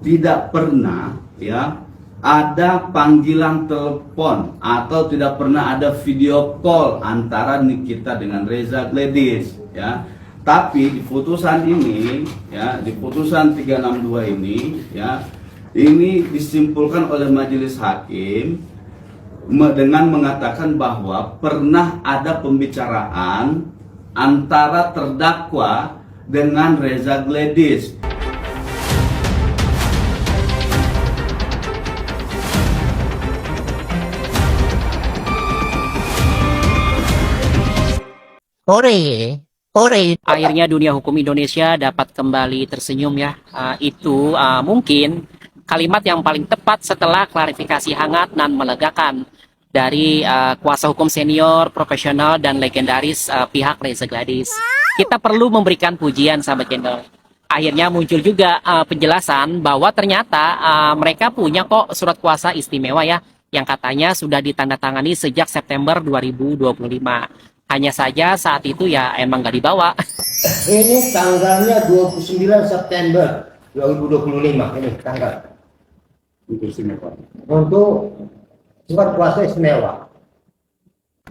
tidak pernah ya ada panggilan telepon atau tidak pernah ada video call antara Nikita dengan Reza Gladys ya. Tapi di putusan ini ya, di putusan 362 ini ya, ini disimpulkan oleh majelis hakim dengan mengatakan bahwa pernah ada pembicaraan antara terdakwa dengan Reza Gladys. Akhirnya dunia hukum Indonesia dapat kembali tersenyum ya. Itu mungkin kalimat yang paling tepat setelah klarifikasi hangat dan melegakan dari kuasa hukum senior, profesional, dan legendaris pihak Reza Gladys. Kita perlu memberikan pujian sahabat channel. Akhirnya muncul juga penjelasan bahwa ternyata mereka punya kok surat kuasa istimewa ya, yang katanya sudah ditandatangani sejak September 2025. Hanya saja saat itu ya emang nggak dibawa. Ini tanggalnya 29 September 2025 ini tanggal. Untuk surat kuasa istimewa.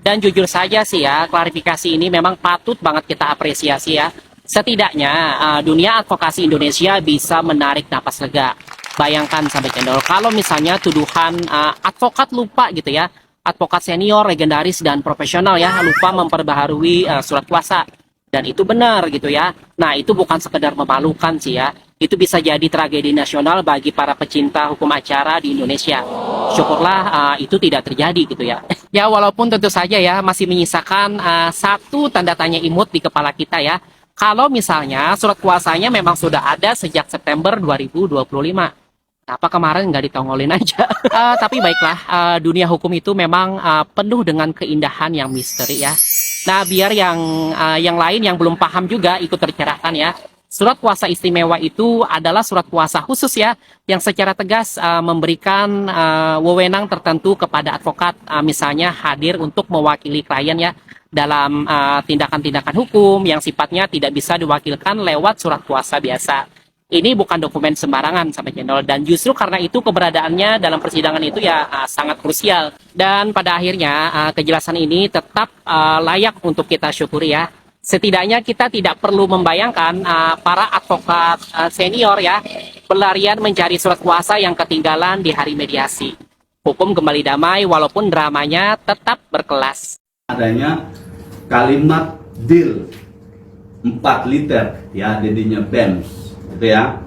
Dan jujur saja sih ya, klarifikasi ini memang patut banget kita apresiasi ya. Setidaknya dunia advokasi Indonesia bisa menarik napas lega. Bayangkan sampai channel, kalau misalnya tuduhan advokat lupa gitu ya, advokat senior, legendaris, dan profesional ya, lupa memperbaharui surat kuasa. Dan itu benar gitu ya. Nah, itu bukan sekedar memalukan sih ya. Itu bisa jadi tragedi nasional bagi para pecinta hukum acara di Indonesia. Syukurlah itu tidak terjadi gitu ya. Ya, walaupun tentu saja ya masih menyisakan satu tanda tanya imut di kepala kita ya. Kalau misalnya surat kuasanya memang sudah ada sejak September 2025. Apa kemarin nggak ditongolin aja? Tapi baiklah, dunia hukum itu memang penuh dengan keindahan yang misteri ya. Nah, biar yang lain yang belum paham juga ikut tercerahkan ya. Surat kuasa istimewa itu adalah surat kuasa khusus ya, yang secara tegas memberikan wewenang tertentu kepada advokat, misalnya hadir untuk mewakili klien ya, dalam tindakan-tindakan hukum yang sifatnya tidak bisa diwakilkan lewat surat kuasa biasa. Ini bukan dokumen sembarangan sampai channel, dan justru karena itu keberadaannya dalam persidangan itu ya sangat krusial. Dan pada akhirnya kejelasan ini tetap layak untuk kita syukuri ya. Setidaknya kita tidak perlu membayangkan para advokat senior ya berlarian mencari surat kuasa yang ketinggalan di hari mediasi. Hukum kembali damai walaupun dramanya tetap berkelas. Adanya kalimat deal 4 liter ya, jadinya BEMS. Ya,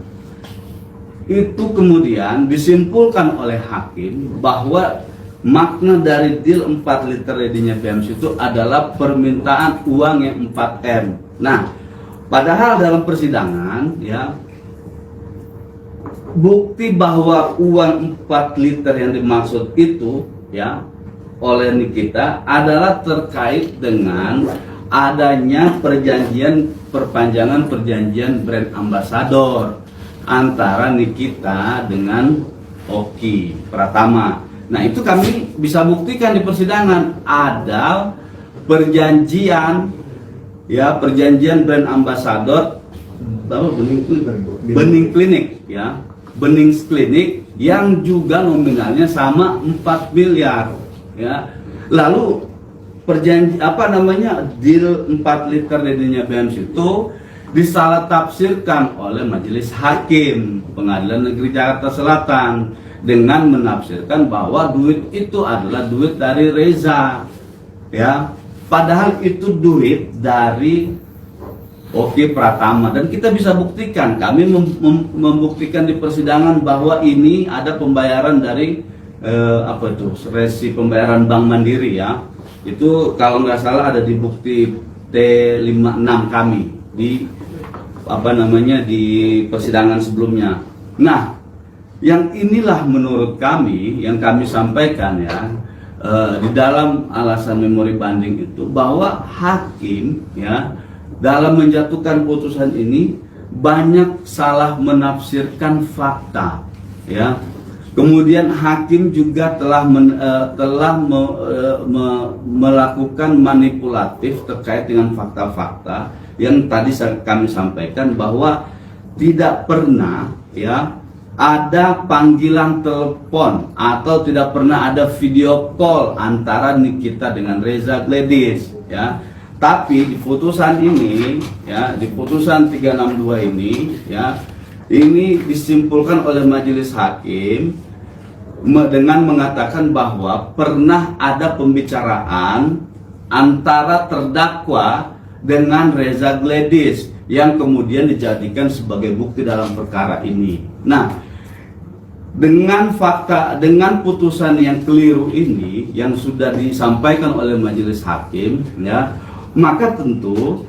itu kemudian disimpulkan oleh hakim bahwa makna dari deal 4 liter jadinya BEMS itu adalah permintaan uang yang 4M. Nah, padahal dalam persidangan ya, bukti bahwa uang 4 liter yang dimaksud itu ya oleh Nikita adalah terkait dengan adanya perpanjangan perjanjian brand ambassador antara Nikita dengan Oki Pratama. Nah, itu kami bisa buktikan di persidangan ada perjanjian ya, perjanjian brand ambassador Bening Klinik ya, Bening Klinik yang juga nominalnya sama 4 miliar ya. Lalu deal 4 liter jadinya BEMS itu disalah tafsirkan oleh majelis hakim Pengadilan Negeri Jakarta Selatan dengan menafsirkan bahwa duit itu adalah duit dari Reza ya, padahal itu duit dari Oki Pratama. Dan kita bisa buktikan, kami membuktikan di persidangan bahwa ini ada pembayaran dari resi pembayaran Bank Mandiri ya. Itu kalau nggak salah ada di bukti T56 kami di di persidangan sebelumnya. Nah, yang inilah menurut kami yang kami sampaikan ya di dalam alasan memori banding itu, bahwa hakim ya dalam menjatuhkan putusan ini banyak salah menafsirkan fakta ya. Kemudian hakim juga telah melakukan manipulatif terkait dengan fakta-fakta yang tadi kami sampaikan, bahwa tidak pernah ya ada panggilan telepon atau tidak pernah ada video call antara Nikita dengan Reza Gladys, ya. Tapi di putusan ini, ya, di putusan 362 ini, ya, ini disimpulkan oleh majelis hakim dengan mengatakan bahwa pernah ada pembicaraan antara terdakwa dengan Reza Gladys yang kemudian dijadikan sebagai bukti dalam perkara ini. Nah, dengan fakta, dengan putusan yang keliru ini yang sudah disampaikan oleh majelis hakim, ya, maka tentu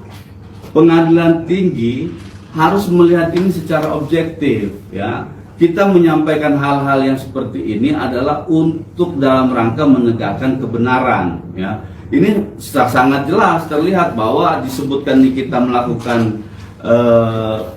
pengadilan tinggi harus melihat ini secara objektif, ya. Kita menyampaikan hal-hal yang seperti ini adalah untuk dalam rangka menegakkan kebenaran, ya. Ini sangat jelas terlihat bahwa disebutkan Nikita melakukan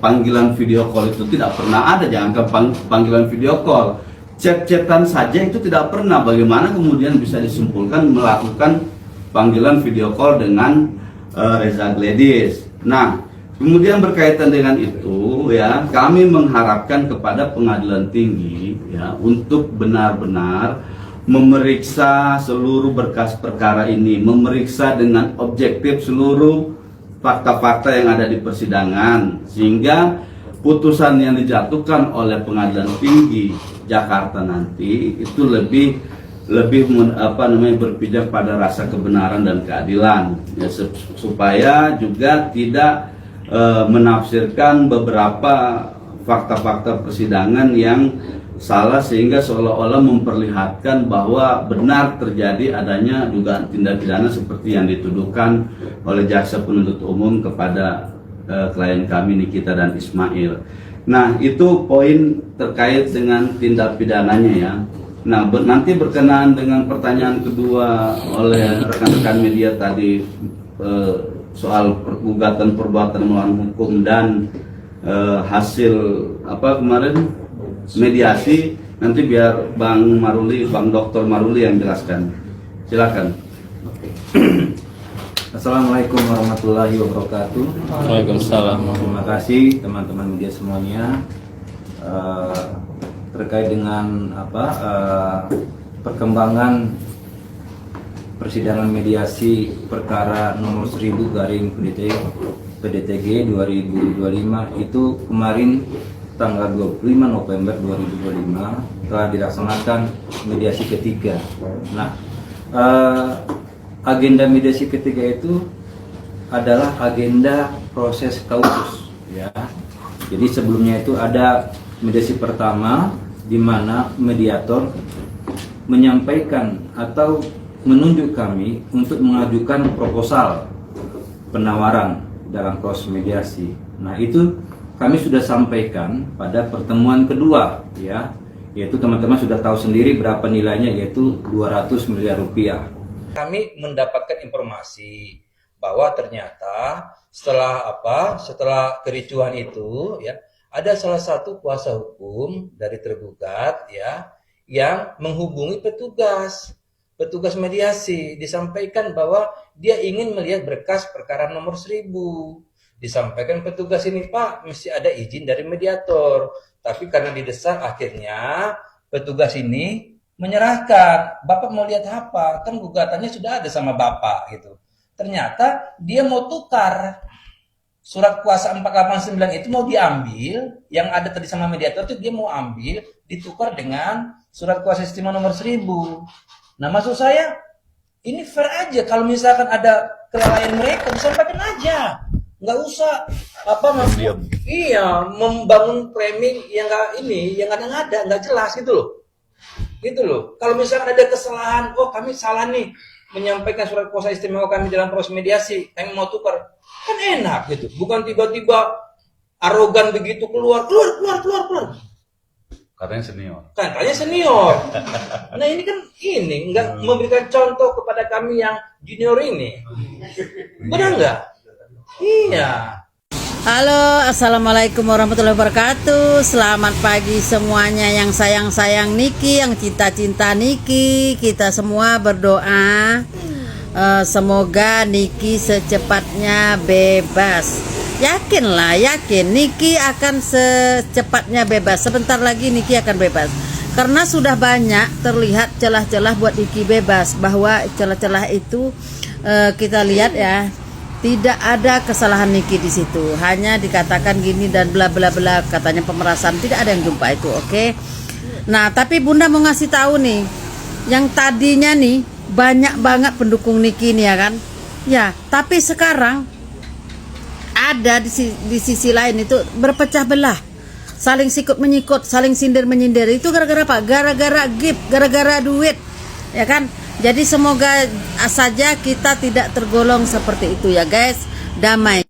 panggilan video call itu tidak pernah ada. Jangan panggilan video call, chat-chatan saja itu tidak pernah. Bagaimana kemudian bisa disimpulkan melakukan panggilan video call dengan Reza Gladys? Nah, kemudian berkaitan dengan itu, ya, kami mengharapkan kepada pengadilan tinggi, ya, untuk benar-benar memeriksa seluruh berkas perkara ini, memeriksa dengan objektif seluruh fakta-fakta yang ada di persidangan, sehingga putusan yang dijatuhkan oleh pengadilan tinggi Jakarta nanti itu lebih berpijak pada rasa kebenaran dan keadilan, ya, supaya juga tidak menafsirkan beberapa fakta-fakta persidangan yang salah sehingga seolah-olah memperlihatkan bahwa benar terjadi adanya dugaan tindak pidana seperti yang dituduhkan oleh jaksa penuntut umum kepada klien kami Nikita dan Ismail. Nah, itu poin terkait dengan tindak pidananya, ya. Nah, nanti berkenaan dengan pertanyaan kedua oleh rekan-rekan media tadi soal gugatan perbuatan melawan hukum dan hasil apa kemarin mediasi, nanti biar Bang Dr. Maruli yang jelaskan. Silakan. Assalamualaikum warahmatullahi wabarakatuh. Waalaikumsalam. Terima kasih teman-teman media semuanya. Terkait dengan perkembangan persidangan mediasi perkara nomor 1000 garing PDTG 2025 itu kemarin tanggal 25 November 2025 telah dilaksanakan mediasi ketiga. Nah, agenda mediasi ketiga itu adalah agenda proses kausus, ya. Jadi sebelumnya itu ada mediasi pertama di mana mediator menyampaikan atau menunjuk kami untuk mengajukan proposal penawaran dalam proses mediasi. Nah, itu kami sudah sampaikan pada pertemuan kedua, ya, yaitu teman-teman sudah tahu sendiri berapa nilainya, yaitu 200 miliar rupiah. Kami mendapatkan informasi bahwa ternyata setelah kericuhan itu, ya, ada salah satu kuasa hukum dari tergugat, ya, yang menghubungi petugas mediasi, disampaikan bahwa dia ingin melihat berkas perkara nomor 1000. Disampaikan petugas ini, Pak, mesti ada izin dari mediator. Tapi karena didesak, akhirnya petugas ini menyerahkan. Bapak mau lihat apa? Kan gugatannya sudah ada sama Bapak, gitu. Ternyata dia mau tukar. Surat kuasa 489 itu mau diambil, yang ada tadi sama mediator itu dia mau ambil, ditukar dengan surat kuasa istimewa nomor 1000. Nah, maksud saya, ini fair aja. Kalau misalkan ada kelalaian mereka, disampaikan aja. Nggak usah membangun framing yang nggak nggak jelas, gitu loh. Kalau misalkan ada kesalahan, oh kami salah nih menyampaikan surat kuasa istimewa kami dalam proses mediasi, kami mau tukar, kan enak gitu. Bukan tiba-tiba arogan begitu keluar. Katanya senior. Nah, ini kan nggak memberikan contoh kepada kami yang junior ini. Benar nggak? Iya. Halo, assalamualaikum warahmatullahi wabarakatuh. Selamat pagi semuanya yang sayang-sayang Niki, yang cinta-cinta Niki. Kita semua berdoa semoga Niki secepatnya bebas. yakin Niki akan secepatnya bebas. Sebentar lagi Niki akan bebas. Karena sudah banyak terlihat celah-celah buat Niki bebas, bahwa celah-celah itu kita lihat ya, tidak ada kesalahan Niki di situ. Hanya dikatakan gini dan bla bla bla, katanya pemerasan, tidak ada yang jumpa itu, oke? Nah, tapi Bunda mau ngasih tahu nih, yang tadinya nih banyak banget pendukung Niki nih ya kan? Ya, tapi sekarang ada di sisi lain itu berpecah belah. Saling sikut menyikut, saling sindir menyindir. Itu gara-gara apa? Gara-gara gift, gara-gara duit. Ya kan? Jadi semoga saja kita tidak tergolong seperti itu ya guys. Damai.